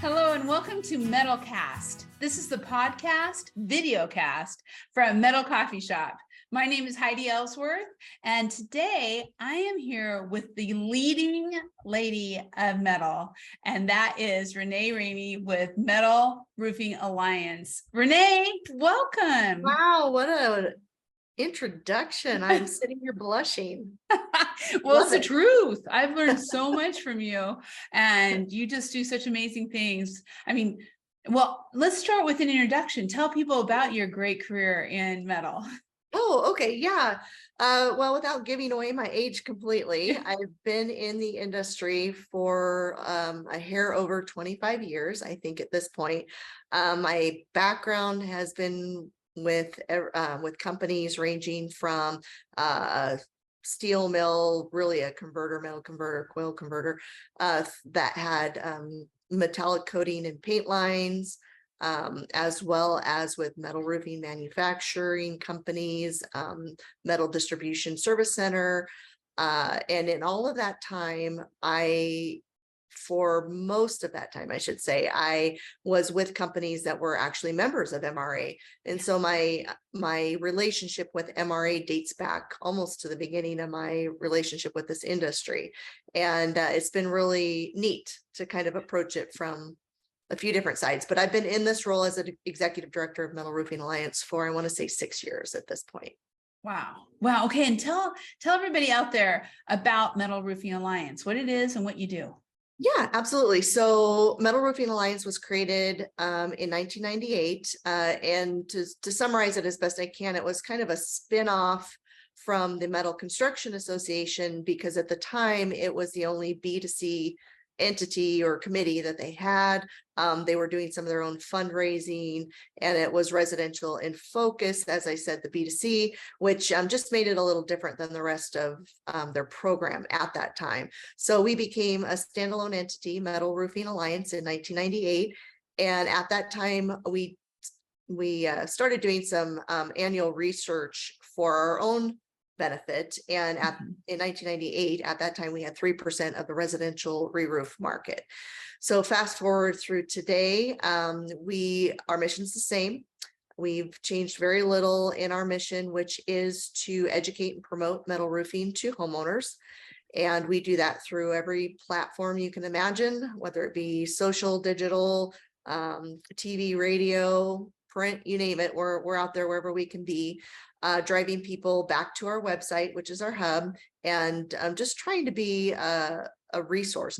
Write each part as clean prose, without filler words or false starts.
Hello and welcome to MetalCast. This is the podcast, videocast from MetalCoffeeShop. My name is Heidi Ellsworth, and today I am here with the leading lady of metal, and that is Renee Ramey with Metal Roofing Alliance. Renee, welcome. Wow, what an introduction. I'm sitting here blushing. Well, it's the truth. I've learned so much from you, and you just do such amazing things. I mean, well, let's start with an introduction. Tell people about your great career in metal. Oh, okay. Yeah. Well, without giving away my age completely, I've been in the industry for a hair over 25 years, I think at this point. My background has been with companies ranging from steel mill, really a converter, metal converter, coil converter, that had metallic coating and paint lines, as well as with metal roofing manufacturing companies, metal distribution service center. And in all of that time, for most of that time, I should say, I was with companies that were actually members of MRA. And so my relationship with MRA dates back almost to the beginning of my relationship with this industry. And it's been really neat to kind of approach it from a few different sides. But I've been in this role as an executive director of Metal Roofing Alliance for, I want to say, 6 years at this point. Wow. Okay. And tell everybody out there about Metal Roofing Alliance, what it is and what you do. Yeah, absolutely. So Metal Roofing Alliance was created in 1998. And to summarize it as best I can, it was kind of a spin-off from the Metal Construction Association, because at the time it was the only B2C entity or committee that they had. They were doing some of their own fundraising, and it was residential in focus, as I said, the B2C, which just made it a little different than the rest of their program at that time. So we became a standalone entity, Metal Roofing Alliance, in 1998. And at that time, we started doing some annual research for our own benefit. And in 1998, at that time, we had 3% of the residential re-roof market. So fast forward through today, our mission's the same. We've changed very little in our mission, which is to educate and promote metal roofing to homeowners. And we do that through every platform you can imagine, whether it be social, digital, TV, radio, print, you name it. We're out there wherever we can be. Driving people back to our website, which is our hub, and just trying to be the resource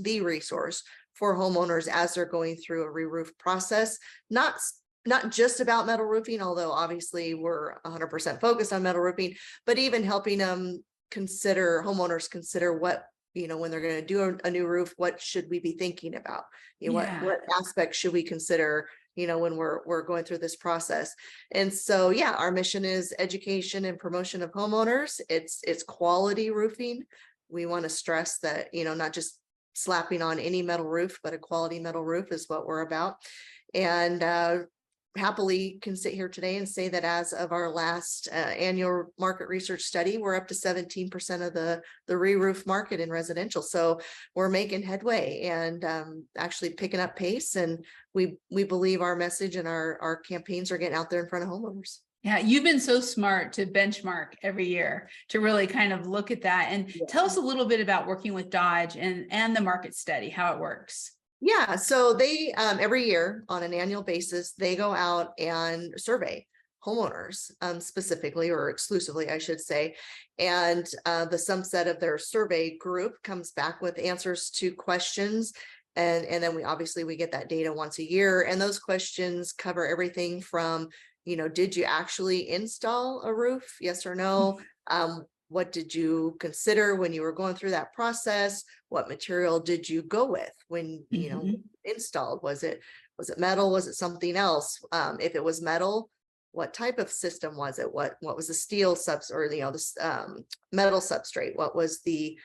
for homeowners as they're going through a re-roof process. Not just about metal roofing, although obviously we're 100% focused on metal roofing, but even helping them homeowners consider what, when they're going to do a new roof, what should we be thinking about? What aspects should we consider, when we're going through this process. And so, yeah, our mission is education and promotion of homeowners. It's quality roofing. We want to stress that, not just slapping on any metal roof, but a quality metal roof is what we're about. And happily can sit here today and say that as of our last annual market research study, we're up to 17% of the re-roof market in residential. So we're making headway and actually picking up pace. And we believe our message and our campaigns are getting out there in front of homeowners. Yeah, you've been so smart to benchmark every year to really kind of look at that. And tell us a little bit about working with Dodge and the market study, how it works. Yeah, so they every year on an annual basis, they go out and survey homeowners specifically or exclusively, I should say. And the subset of their survey group comes back with answers to questions. And then we get that data once a year. And those questions cover everything from, did you actually install a roof? Yes or no? What did you consider when you were going through that process? What material did you go with when installed? Was it metal? Was it something else? If it was metal, what type of system was it? What was the steel metal substrate? What was the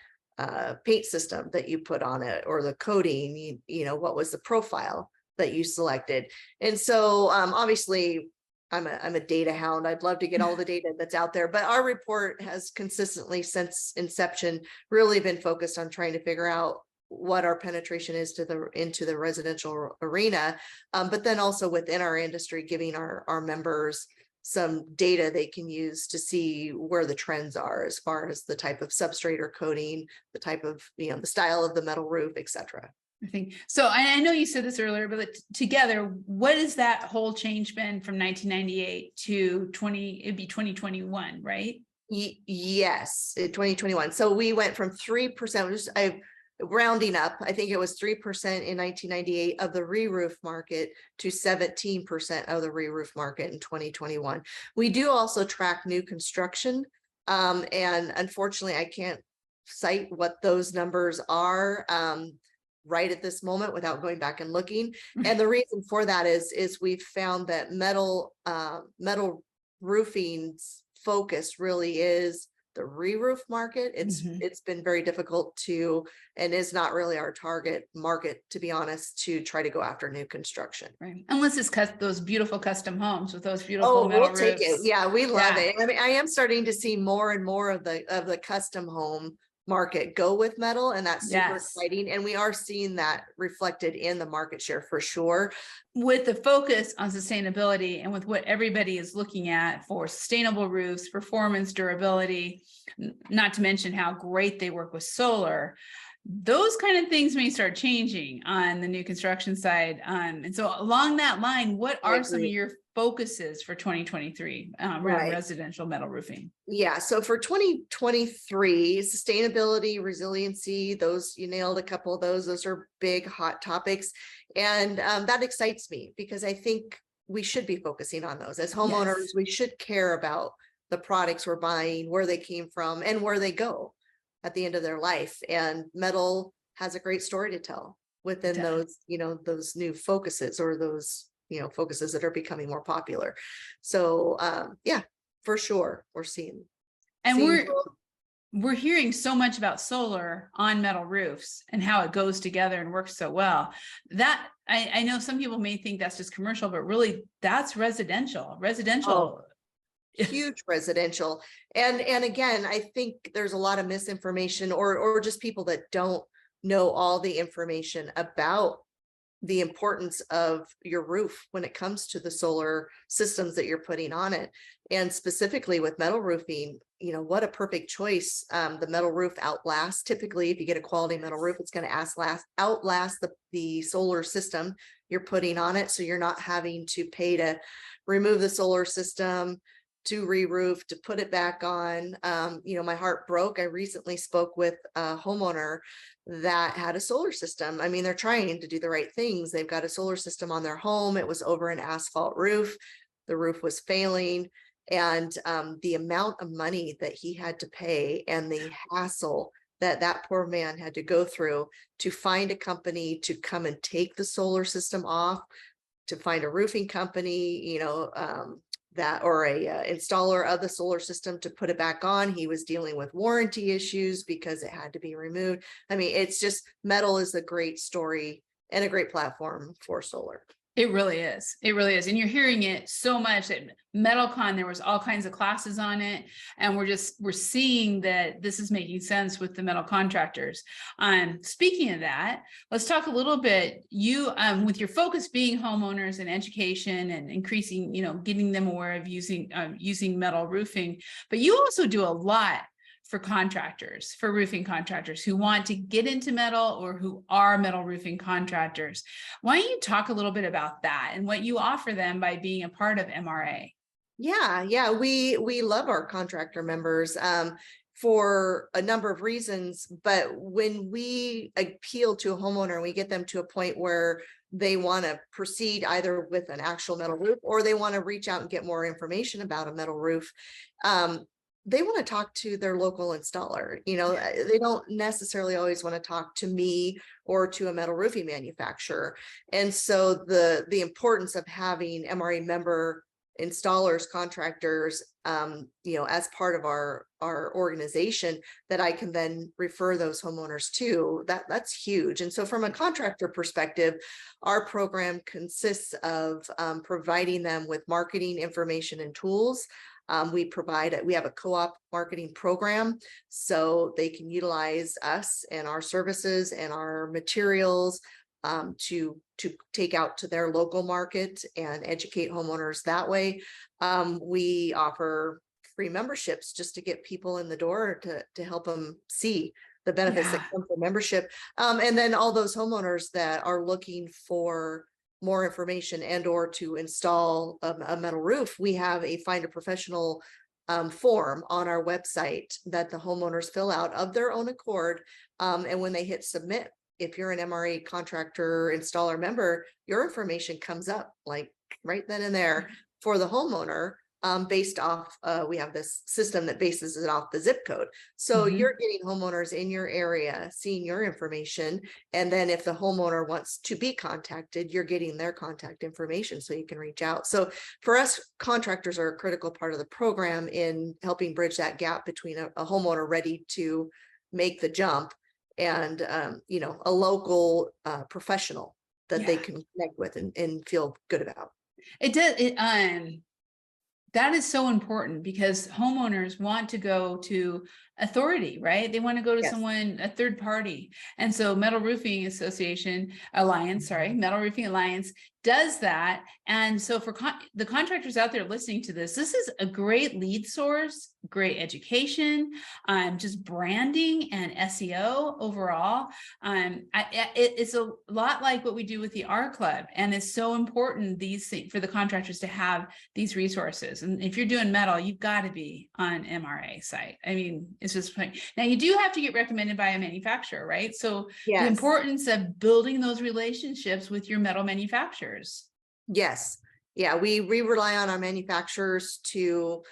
paint system that you put on it, or the coating? What was the profile that you selected? And so obviously I'm a data hound. I'd love to get all the data that's out there, but our report has consistently since inception really been focused on trying to figure out what our penetration is into the residential arena, but then also within our industry, giving our members some data they can use to see where the trends are as far as the type of substrate or coating, the type of, the style of the metal roof, etc. I think so. I know you said this earlier, but together, what has that whole change been from 1998 to it'd be 2021, right? Yes, in 2021. So we went from 3%, rounding up, I think it was 3% in 1998 of the re-roof market to 17% of the re-roof market in 2021. We do also track new construction. And unfortunately, I can't cite what those numbers are right at this moment without going back and looking. And the reason for that is we've found that metal roofing's focus really is the re-roof market. It's been very difficult to, and is not really our target market, to be honest, to try to go after new construction. Right. Unless it's those beautiful custom homes with those beautiful metal roofs. Take it. Yeah, we love it. I mean, I am starting to see more and more of the custom home market go with metal, and that's super exciting. And we are seeing that reflected in the market share for sure. With the focus on sustainability and with what everybody is looking at for sustainable roofs, performance, durability, not to mention how great they work with solar, those kind of things may start changing on the new construction side. And so along that line, what are some of your focuses for 2023 around residential metal roofing? Yeah, so for 2023, sustainability, resiliency, those, you nailed a couple of those are big hot topics. And that excites me because I think we should be focusing on those as homeowners. We should care about the products we're buying, where they came from, and where they go at the end of their life. And metal has a great story to tell within those, those new focuses, or those, focuses that are becoming more popular. So yeah, for sure, we're seeing. And we're hearing so much about solar on metal roofs and how it goes together and works so well. That I know some people may think that's just commercial, but really that's residential. Huge residential. And again, I think there's a lot of misinformation or just people that don't know all the information about the importance of your roof when it comes to the solar systems that you're putting on it. And specifically with metal roofing, what a perfect choice. The metal roof outlasts. Typically, if you get a quality metal roof, it's going to outlast the solar system you're putting on it. So you're not having to pay to remove the solar system, to re-roof, to put it back on. My heart broke. I recently spoke with a homeowner that had a solar system. I mean, they're trying to do the right things. They've got a solar system on their home. It was over an asphalt roof. The roof was failing. And the amount of money that he had to pay and the hassle that poor man had to go through to find a company to come and take the solar system off, to find a roofing company, that or a installer of the solar system to put it back on. He was dealing with warranty issues because it had to be removed. I mean, it's just, metal is a great story and a great platform for solar. It really is. It really is. And you're hearing it so much at MetalCon, there was all kinds of classes on it. And we're seeing that this is making sense with the metal contractors. Speaking of that, let's talk a little bit, you, with your focus being homeowners and education and increasing, getting them aware of using metal roofing, but you also do a lot for contractors, for roofing contractors who want to get into metal or who are metal roofing contractors. Why don't you talk a little bit about that and what you offer them by being a part of MRA? Yeah, we love our contractor members for a number of reasons, but when we appeal to a homeowner and we get them to a point where they want to proceed either with an actual metal roof or they want to reach out and get more information about a metal roof, they want to talk to their local installer. They don't necessarily always want to talk to me or to a metal roofing manufacturer. And so the importance of having MRA member installers, contractors, as part of our organization that I can then refer those homeowners to, that's huge. And so from a contractor perspective, our program consists of providing them with marketing information and tools, We have a co-op marketing program, so they can utilize us and our services and our materials to take out to their local market and educate homeowners that way. We offer free memberships just to get people in the door to help them see the benefits that come from membership. And then all those homeowners that are looking for more information and or to install a metal roof, we have a find a professional form on our website that the homeowners fill out of their own accord. And when they hit submit, if you're an MRA contractor installer member, your information comes up like right then and there for the homeowner. Based off, we have this system that bases it off the zip code. So you're getting homeowners in your area, seeing your information. And then if the homeowner wants to be contacted, you're getting their contact information so you can reach out. So for us, contractors are a critical part of the program in helping bridge that gap between a homeowner ready to make the jump and, a local professional that they can connect with and feel good about. It does. That is so important because homeowners want to go to authority, right? They want to go to someone, a third party. And so Metal Roofing Alliance does that. And so for the contractors out there listening to this is a great lead source, great education, just branding and SEO overall. It's a lot like what we do with the R Club, and it's so important for the contractors to have these resources. And if you're doing metal, you've got to be on MRA site. I mean, it's just now you do have to get recommended by a manufacturer, right? So the importance of building those relationships with your metal manufacturers. Yes. Yeah, we rely on our manufacturers to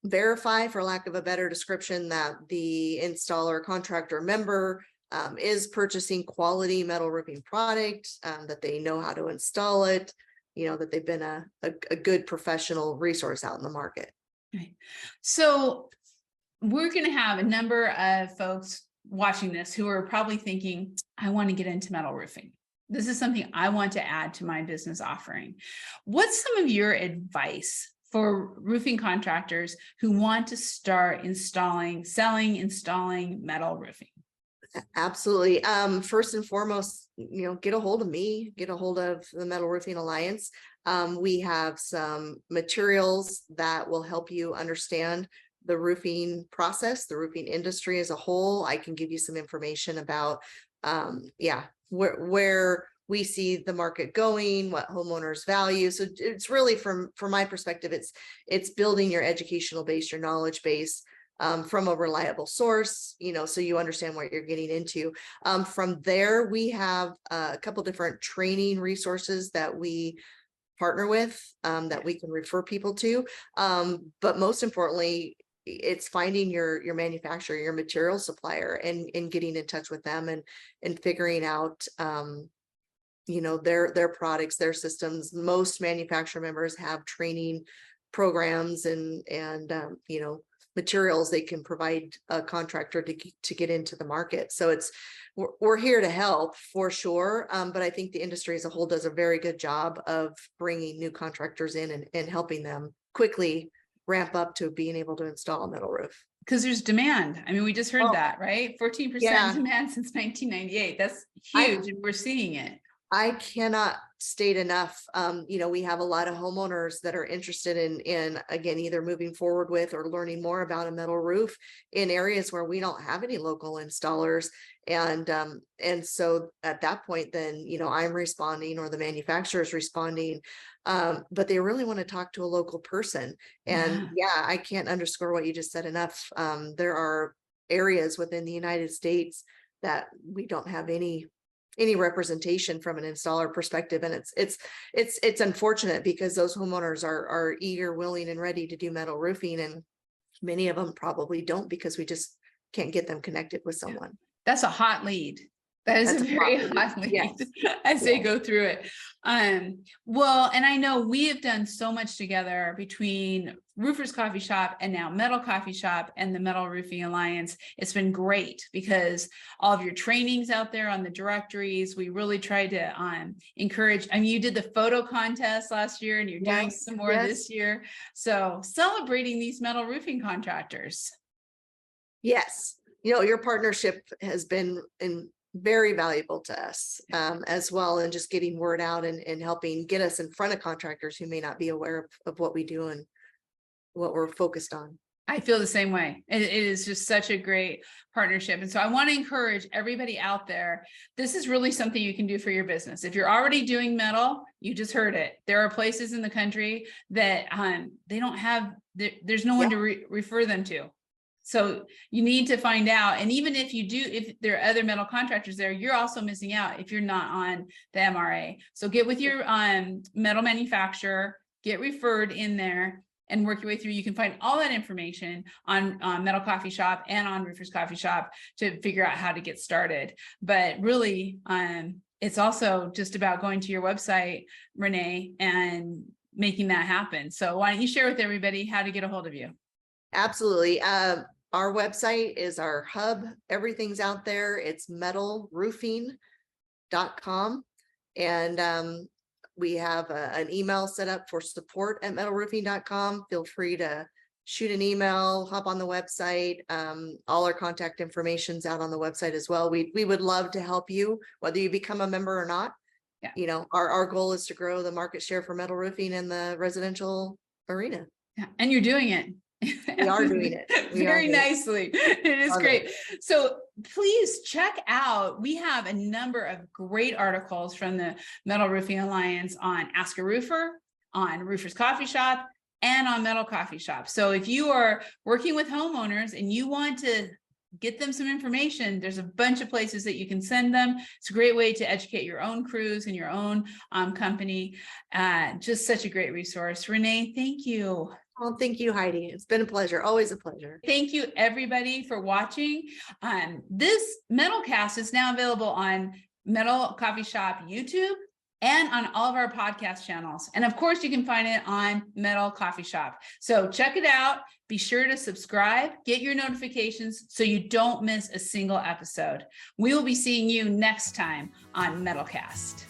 verify, for lack of a better description, that the installer contractor member is purchasing quality metal roofing product, that they know how to install it, that they've been a good professional resource out in the market. Right. So we're going to have a number of folks watching this who are probably thinking, I want to get into metal roofing. This is something I want to add to my business offering. What's some of your advice for roofing contractors who want to start installing metal roofing? Absolutely. First and foremost, get a hold of me, get a hold of the Metal Roofing Alliance. We have some materials that will help you understand the roofing process, the roofing industry as a whole. I can give you some information about, where we see the market going, what homeowners value. So it's really from my perspective, it's building your educational base, your knowledge base, from a reliable source, so you understand what you're getting into. From there, we have a couple different training resources that we partner with, that we can refer people to. But most importantly, it's finding your manufacturer, your material supplier, and getting in touch with them and figuring out, their products, their systems. Most manufacturer members have training programs and materials they can provide a contractor to get into the market. So we're here to help for sure. But I think the industry as a whole does a very good job of bringing new contractors in and helping them quickly ramp up to being able to install a metal roof. Because there's demand. I mean, we just heard that, right? 14% demand since 1998. That's huge, and we're seeing it. I cannot state enough. We have a lot of homeowners that are interested in again, either moving forward with or learning more about a metal roof in areas where we don't have any local installers. And so at that point, then, I'm responding or the manufacturer is responding. But they really want to talk to a local person. And I can't underscore what you just said enough. There are areas within the United States that we don't have any representation from an installer perspective. And it's unfortunate because those homeowners are eager, willing, and ready to do metal roofing. And many of them probably don't because we just can't get them connected with someone. That's a hot lead. That is That's a a very property. hot lead Yes. as they Yes. go through it. Well, and I know we have done so much together between Roofers Coffee Shop and now Metal Coffee Shop and the Metal Roofing Alliance. It's been great because all of your trainings out there on the directories, we really tried to encourage. I mean, you did the photo contest last year and you're doing Yes. some more Yes. this year. So celebrating these metal roofing contractors. Yes. Your partnership has been very valuable to us as well, and just getting word out and helping get us in front of contractors who may not be aware of what we do and what we're focused on. I feel the same way. It is just such a great partnership. And so I want to encourage everybody out there. This is really something you can do for your business. If you're already doing metal, you just heard it. There are places in the country that they don't have, there's no one to refer them to. So you need to find out. And even if you do, if there are other metal contractors there, you're also missing out if you're not on the MRA. So get with your metal manufacturer, get referred in there, and work your way through. You can find all that information on Metal Coffee Shop and on Roofers Coffee Shop to figure out how to get started. But really, it's also just about going to your website, Renee, and making that happen. So why don't you share with everybody how to get a hold of you? Absolutely. Our website is our hub. Everything's out there. It's metalroofing.com. And we have an email set up for support@metalroofing.com. Feel free to shoot an email, hop on the website. All our contact information's out on the website as well. We would love to help you, whether you become a member or not. Yeah. Our goal is to grow the market share for metal roofing in the residential arena. Yeah. And you're doing it. We are doing it very nicely. It is great. So please check out, we have a number of great articles from the Metal Roofing Alliance on Ask a Roofer, on Roofers Coffee Shop, and on Metal Coffee Shop. So if you are working with homeowners and you want to get them some information, there's a bunch of places that you can send them. It's a great way to educate your own crews and your own company. Just such a great resource. Renee, thank you. Oh, thank you, Heidi. It's been a pleasure. Always a pleasure. Thank you, everybody, for watching. This MetalCast is now available on Metal Coffee Shop YouTube and on all of our podcast channels. And of course, you can find it on Metal Coffee Shop. So check it out. Be sure to subscribe, get your notifications so you don't miss a single episode. We will be seeing you next time on MetalCast.